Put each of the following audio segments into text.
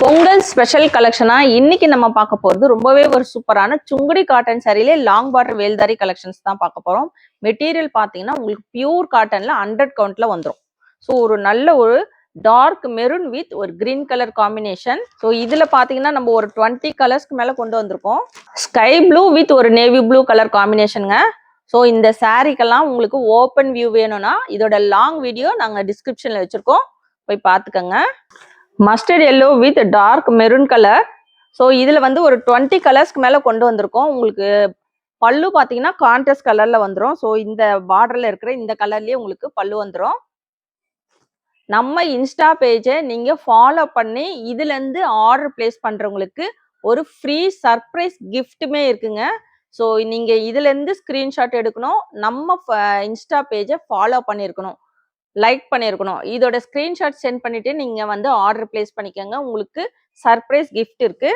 Pongal special கலெக்ஷனா இன்னைக்கு நம்ம பார்க்க போறது ரொம்பவே ஒரு சூப்பரான சுங்குடி காட்டன் சாரியிலே லாங் பார்டர் வேல்தாரி கலெக்ஷன்ஸ் தான் பார்க்க போறோம். மெட்டீரியல் பாத்தீங்கன்னா உங்களுக்கு பியூர் காட்டன்ல 100 கவுண்ட்ல வந்துடும். ஸோ ஒரு நல்ல ஒரு டார்க் மெரூன் வித் ஒரு கிரீன் கலர் காம்பினேஷன். ஸோ இதுல பாத்தீங்கன்னா நம்ம ஒரு 20 கலர்ஸ்க்கு மேல கொண்டு வந்திருக்கோம். ஸ்கை ப்ளூ வித் ஒரு நேவி ப்ளூ கலர் காம்பினேஷனுங்க. ஸோ இந்த சாரிக்கெல்லாம் உங்களுக்கு ஓப்பன் வியூ வேணும்னா இதோட லாங் வீடியோ நாங்க டிஸ்கிரிப்ஷன்ல வச்சிருக்கோம், போய் பார்த்துக்கோங்க. Mustard yellow with dark maroon colour. So இதில் வந்து ஒரு 20 கலர்ஸ்க்கு மேலே கொண்டு வந்திருக்கோம். உங்களுக்கு பல்லு பார்த்தீங்கன்னா கான்ட்ராஸ்ட் கலரில் வந்துடும். ஸோ இந்த பார்டரில் இருக்கிற இந்த கலர்லேயே உங்களுக்கு பல்லு வந்துடும். நம்ம இன்ஸ்டா பேஜை நீங்கள் ஃபாலோ பண்ணி இதுலேருந்து ஆர்டர் பிளேஸ் பண்ணுறவங்களுக்கு ஒரு ஃப்ரீ சர்ப்ரைஸ் கிஃப்ட்டுமே இருக்குங்க. ஸோ நீங்கள் இதுலேருந்து ஸ்க்ரீன்ஷாட் எடுக்கணும், நம்ம இன்ஸ்டா பேஜை ஃபாலோ பண்ணியிருக்கணும், லைக் பண்ணியிருக்கணும். இதோட ஸ்கிரீன்ஷாட் சென்ட் பண்ணிட்டு நீங்க வந்து ஆர்டர் பிளேஸ் பண்ணிக்கோங்க. உங்களுக்கு சர்ப்ரைஸ் கிஃப்ட் இருக்கு.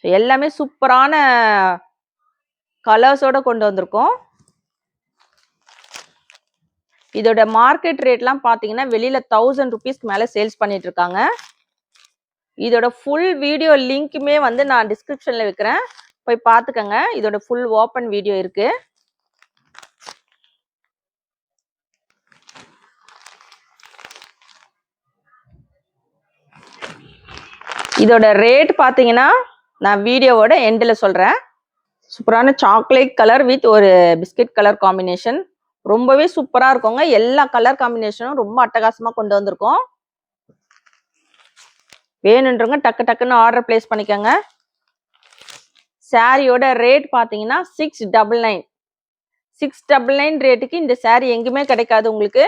எல்லாமே சூப்பரான கலர்ஸோட கொண்டு வந்திருக்கோம். இதோட மார்க்கெட் ரேட்லாம் பார்த்தீங்கன்னா வெளியில 1000 ருபீஸ்க்கு மேல சேல்ஸ் பண்ணிட்டு இருக்காங்க. இதோட ஃபுல் வீடியோ லிங்க்குமே வந்து நான் டிஸ்கிரிப்ஷன்ல வைக்கிறேன், போய் பார்த்துக்கோங்க. இதோட ஃபுல் ஓப்பன் வீடியோ இருக்கு. இதோட ரேட் பார்த்தீங்கன்னா நான் வீடியோவோட எண்டில் சொல்கிறேன். சூப்பரான சாக்லேட் கலர் வித் ஒரு பிஸ்கட் கலர் காம்பினேஷன், ரொம்பவே சூப்பராக இருக்குங்க. எல்லா கலர் காம்பினேஷனும் ரொம்ப அட்டகாசமாக கொண்டு வந்திருக்கோம். வேணுன்றவங்க டக்கு டக்குன்னு ஆர்டர் பிளேஸ் பண்ணிக்கோங்க. சாரியோட ரேட் பார்த்தீங்கன்னா 699. 699 ரேட்டுக்கு இந்த சாரி எங்குமே கிடைக்காது உங்களுக்கு.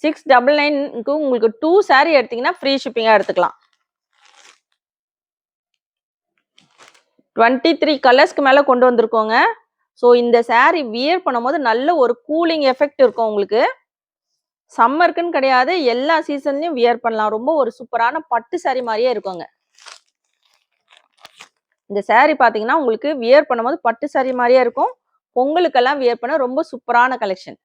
699க்கு உங்களுக்கு 2 சாரி எடுத்தீங்கன்னா ஃப்ரீ ஷிப்பிங்காக எடுத்துக்கலாம். 23 கலர்ஸ்க்கு மேலே கொண்டு வந்திருக்கோங்க. ஸோ இந்த சாரி வியர் பண்ணும்போது நல்ல ஒரு கூலிங் எஃபெக்ட் இருக்கும் உங்களுக்கு. சம்மருக்குன்னு கிடையாது, எல்லா சீசன்லையும் வியர் பண்ணலாம். ரொம்ப ஒரு சூப்பரான பட்டு சாரி மாதிரியே இருக்குங்க. இந்த சாரி பார்த்தீங்கன்னா உங்களுக்கு வியர் பண்ணும்போது பட்டு சாரி மாதிரியே இருக்கும். பொங்கலுக்கெல்லாம் வியர் பண்ண ரொம்ப சூப்பரான கலெக்ஷன்.